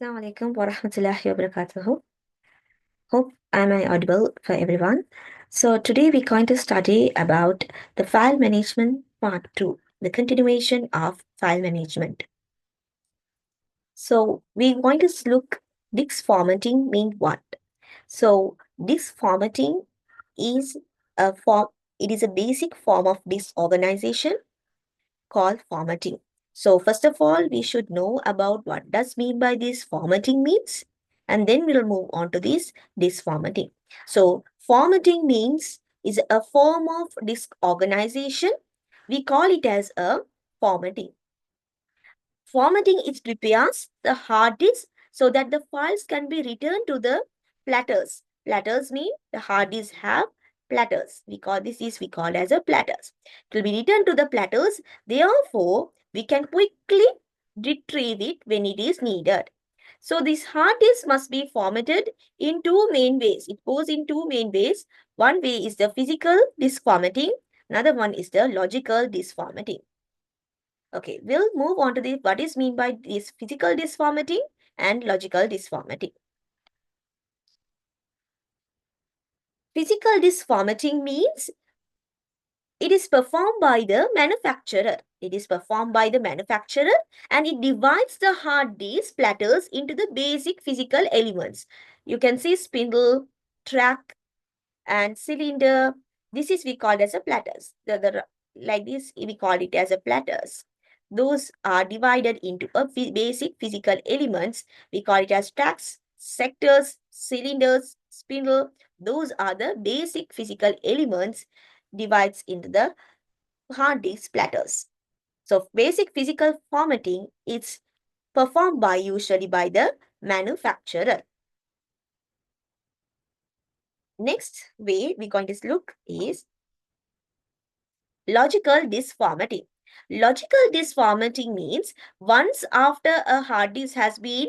Assalamu alaikum wa rahmatullahi wa barakatuhu. Hope I'm audible for everyone. So today we're going to study about the file management part 2, the continuation of file management. So we're going to look disk formatting mean what? So disk formatting is a form, it is a basic form of disk organization called formatting. So first of all, we should know about what does mean by this formatting means, and then we'll move on to this formatting. So formatting means is a form of disk organization. We call it as a formatting. Formatting it prepares the hard disk so that the files can be returned to the platters. Platters mean the hard disk have platters. We call as a platters. It will be returned to the platters. Therefore, we can quickly retrieve it when it is needed. So this hard disk must be formatted in two main ways. It goes in two main ways. One way is the physical disk formatting. Another one is the logical disk formatting. Okay, we'll move on to the what is mean by this physical disk formatting and logical disk formatting. Physical disk formatting means it is performed by the manufacturer. It is performed by the manufacturer and it divides the hard disk platters into the basic physical elements. You can see spindle, track, and cylinder. This is we call as a platters. Like this, we call it as a platters. Those are divided into a basic physical elements. We call it as tracks, sectors, cylinders, spindle. Those are the basic physical elements divides into the hard disk platters. So basic physical formatting is performed by usually by the manufacturer. Next way we're going to look is logical disk formatting. Logical disk formatting means once after a hard disk has been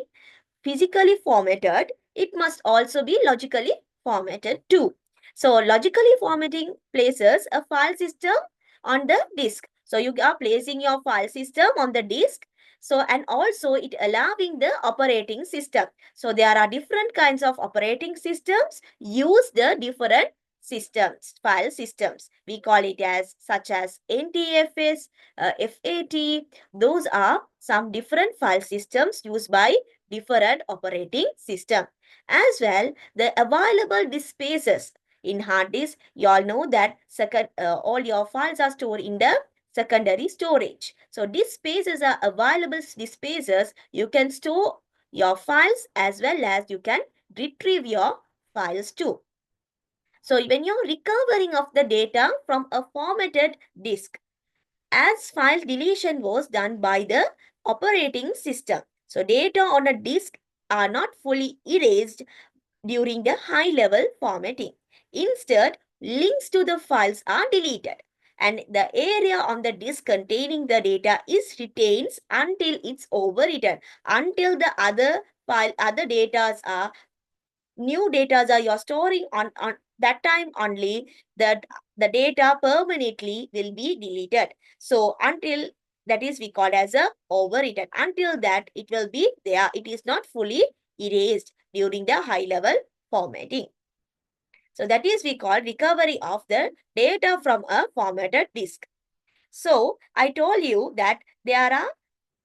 physically formatted, it must also be logically formatted too. So logically formatting places a file system on the disk. So you are placing your file system on the disk. So and also it allowing the operating system. So there are different kinds of operating systems. Use the different systems, file systems. We call it as such as NTFS, FAT. Those are some different file systems used by different operating system. As well, the available disk spaces in hard disk, you all know that all your files are stored in the secondary storage. So disk spaces are available disk spaces. You can store your files as well as you can retrieve your files too. So when you're recovering of the data from a formatted disk, as file deletion was done by the operating system. So data on a disk are not fully erased during the high-level formatting. Instead, links to the files are deleted and the area on the disk containing the data is retained until it's overwritten, until the other data are new data you're storing on that time only that the data permanently will be deleted. So until that is we call as a overwritten. Until that it will be there. It is not fully erased during the high level formatting. So that is we call recovery of the data from a formatted disk. So I told you that there are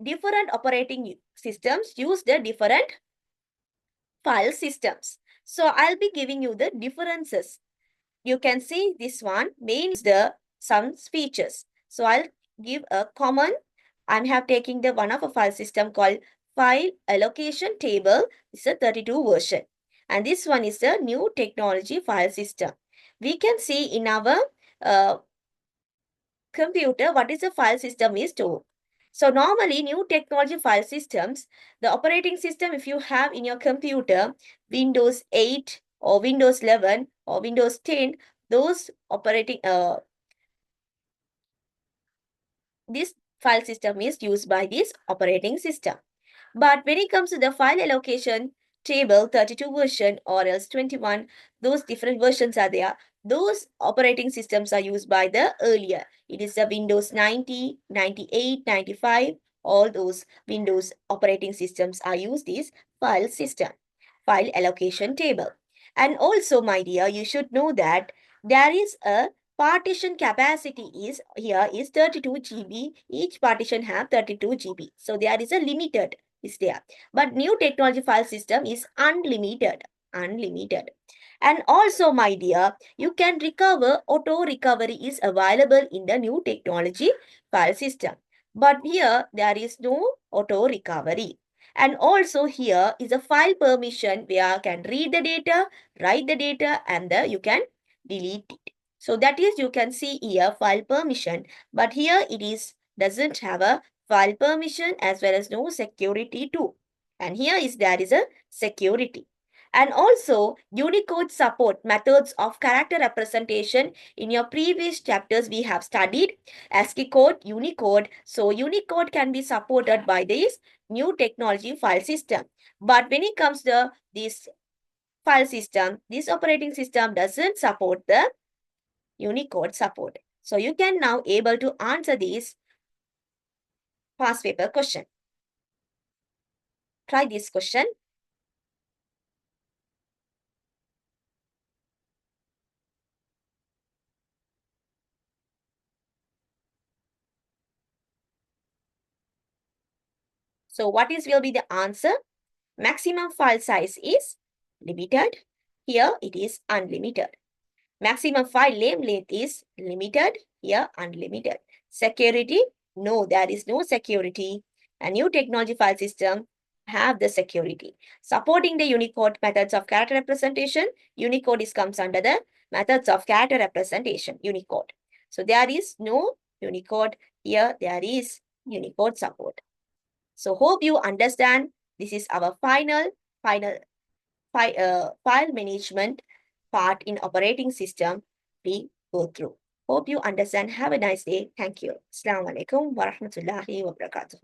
different operating systems use the different file systems. So I'll be giving you the differences. You can see this one means the some features. So I'll give a common. I have taking the one of a file system called file allocation table. It's a 32 version. And this one is the new technology file system. We can see in our computer what is the file system is to. So normally new technology file systems, the operating system if you have in your computer, Windows 8 or Windows 11 or Windows 10, those operating, this file system is used by this operating system. But when it comes to the file allocation table, 32 version or else 21, those different versions are there. Those operating systems are used by the earlier. It is the Windows 90, 98, 95 all those Windows operating systems are used is file system, file allocation table. And also, my dear, you should know that there is a partition capacity is here is 32 GB. Each partition have 32 GB. So there is a limited is there. But new technology file system is unlimited. Unlimited. And also, my dear, you can recover, auto recovery is available in the new technology file system. But here there is no auto recovery. And also here is a file permission where you can read the data, write the data, and you can delete it. So that is you can see here file permission, but here it is doesn't have a file permission as well as no security too. And here is there is a security. And also Unicode support methods of character representation. In your previous chapters we have studied ASCII code, Unicode. So Unicode can be supported by this new technology file system. But when it comes to this file system, this operating system doesn't support the Unicode support. So you can now able to answer this past paper question. Try this question. So what is will be the answer? Maximum file size is limited. Here it is unlimited. Maximum file name length is limited. Here unlimited. Security? No, there is no security. A new technology file system have the security. Supporting the Unicode methods of character representation. Unicode is comes under the methods of character representation. Unicode. So there is no Unicode. Here there is Unicode support. So hope you understand. This is our final file management part in operating system we go through. Hope you understand. Have a nice day. Thank you. Assalamu alaikum wa rahmatullahi wa barakatuh.